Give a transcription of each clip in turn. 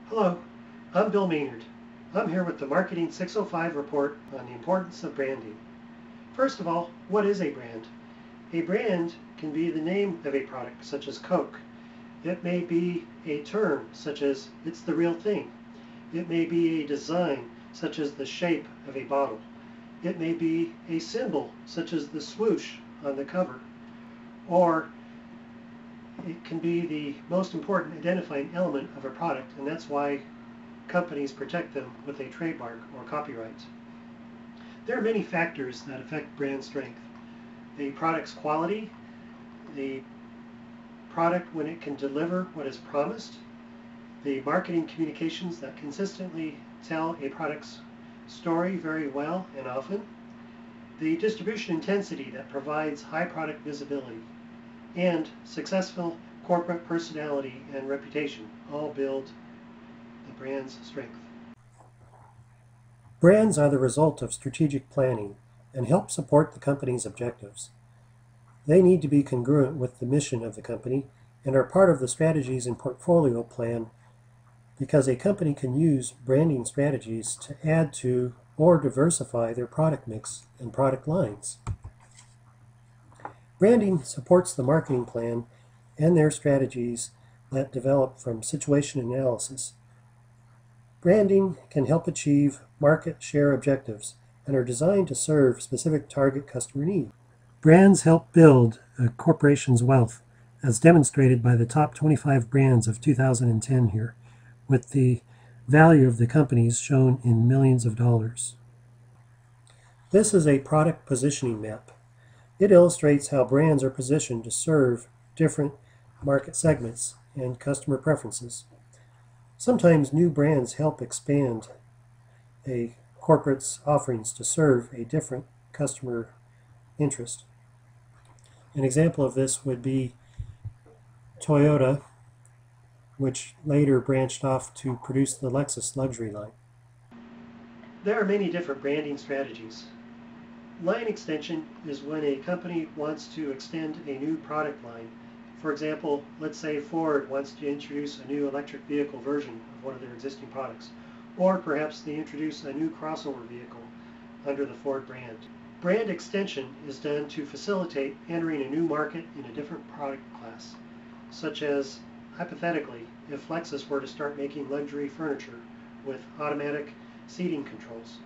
Hello, I'm Bill Maynard. I'm here with the Marketing 605 report on the importance of branding. First of all, what is a brand? A brand can be the name of a product, such as Coke. It may be a term, such as "it's the real thing." It may be a design, such as the shape of a bottle. It may be a symbol, such as the swoosh on the cover. Or it can be the most important identifying element of a product, and that's why companies protect them with a trademark or copyright. There are many factors that affect brand strength. The product's quality, the product when it can deliver what is promised, the marketing communications that consistently tell a product's story very well and often, the distribution intensity that provides high product visibility, and successful corporate personality and reputation all build the brand's strength. Brands are the result of strategic planning and help support the company's objectives. They need to be congruent with the mission of the company and are part of the strategies and portfolio plan because a company can use branding strategies to add to or diversify their product mix and product lines. Branding supports the marketing plan and their strategies that develop from situation analysis. Branding can help achieve market share objectives and are designed to serve specific target customer needs. Brands help build a corporation's wealth, as demonstrated by the top 25 brands of 2010 here, with the value of the companies shown in millions of dollars. This is a product positioning map. It illustrates how brands are positioned to serve different market segments and customer preferences. Sometimes new brands help expand a corporate's offerings to serve a different customer interest. An example of this would be Toyota, which later branched off to produce the Lexus luxury line. There are many different branding strategies. Line extension is when a company wants to extend a new product line. For example, let's say Ford wants to introduce a new electric vehicle version of one of their existing products, or perhaps they introduce a new crossover vehicle under the Ford brand. Brand extension is done to facilitate entering a new market in a different product class, such as, hypothetically, if Lexus were to start making luxury furniture with automatic seating controls.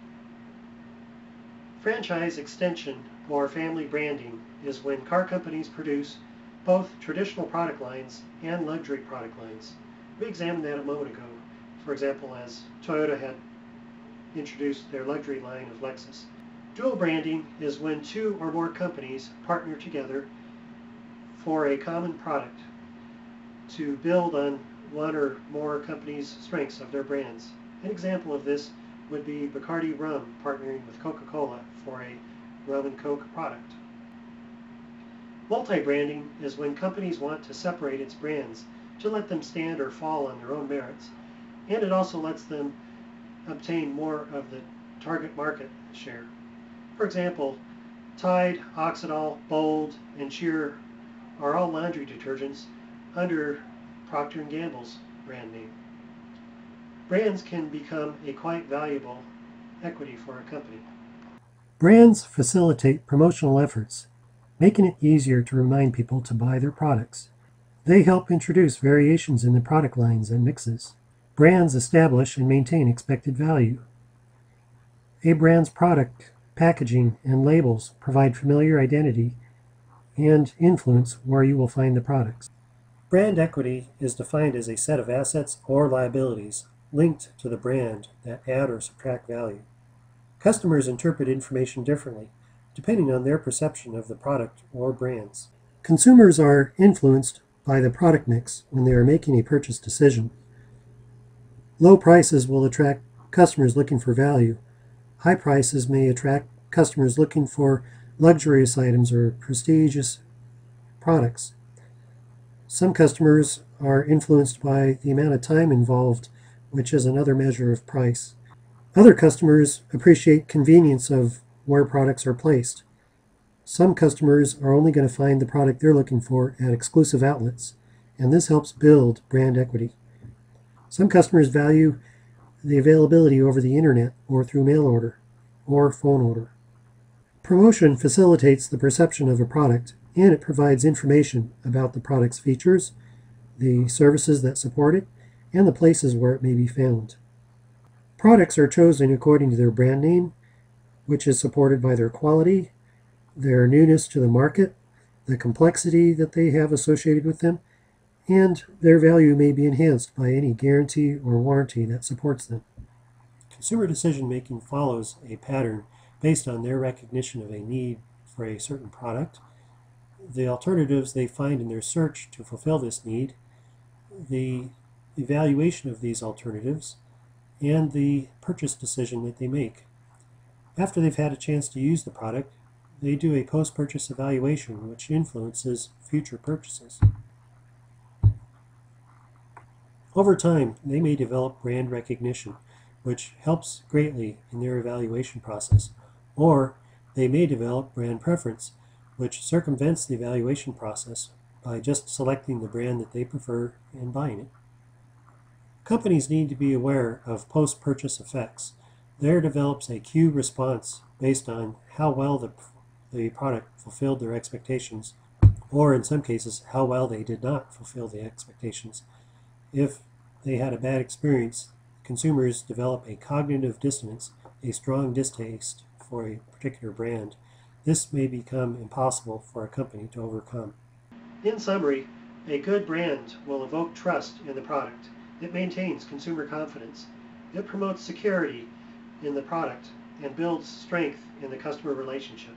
Franchise extension or family branding is when car companies produce both traditional product lines and luxury product lines. We examined that a moment ago, for example, as Toyota had introduced their luxury line of Lexus. Dual branding is when two or more companies partner together for a common product to build on one or more companies' strengths of their brands. An example of this would be Bacardi Rum partnering with Coca-Cola for a rum and Coke product. Multi-branding is when companies want to separate its brands to let them stand or fall on their own merits, and it also lets them obtain more of the target market share. For example, Tide, Oxidol, Bold, and Cheer are all laundry detergents under Procter & Gamble's brand name. Brands can become a quite valuable equity for a company. Brands facilitate promotional efforts, making it easier to remind people to buy their products. They help introduce variations in the product lines and mixes. Brands establish and maintain expected value. A brand's product, packaging, and labels provide familiar identity and influence where you will find the products. Brand equity is defined as a set of assets or liabilities linked to the brand that add or subtract value. Customers interpret information differently, depending on their perception of the product or brands. Consumers are influenced by the product mix when they are making a purchase decision. Low prices will attract customers looking for value. High prices may attract customers looking for luxurious items or prestigious products. Some customers are influenced by the amount of time involved, which is another measure of price. Other customers appreciate convenience of where products are placed. Some customers are only going to find the product they're looking for at exclusive outlets, and this helps build brand equity. Some customers value the availability over the internet or through mail order or phone order. Promotion facilitates the perception of a product, and it provides information about the product's features, the services that support it, and the places where it may be found. Products are chosen according to their brand name, which is supported by their quality, their newness to the market, the complexity that they have associated with them, and their value may be enhanced by any guarantee or warranty that supports them. Consumer decision-making follows a pattern based on their recognition of a need for a certain product, the alternatives they find in their search to fulfill this need, the evaluation of these alternatives, and the purchase decision that they make. After they've had a chance to use the product, they do a post-purchase evaluation which influences future purchases. Over time, they may develop brand recognition, which helps greatly in their evaluation process, or they may develop brand preference, which circumvents the evaluation process by just selecting the brand that they prefer and buying it. Companies need to be aware of post-purchase effects. There develops a cue response based on how well the product fulfilled their expectations, or in some cases, how well they did not fulfill the expectations. If they had a bad experience, consumers develop a cognitive dissonance, a strong distaste for a particular brand. This may become impossible for a company to overcome. In summary, a good brand will evoke trust in the product. It maintains consumer confidence. It promotes security in the product and builds strength in the customer relationship.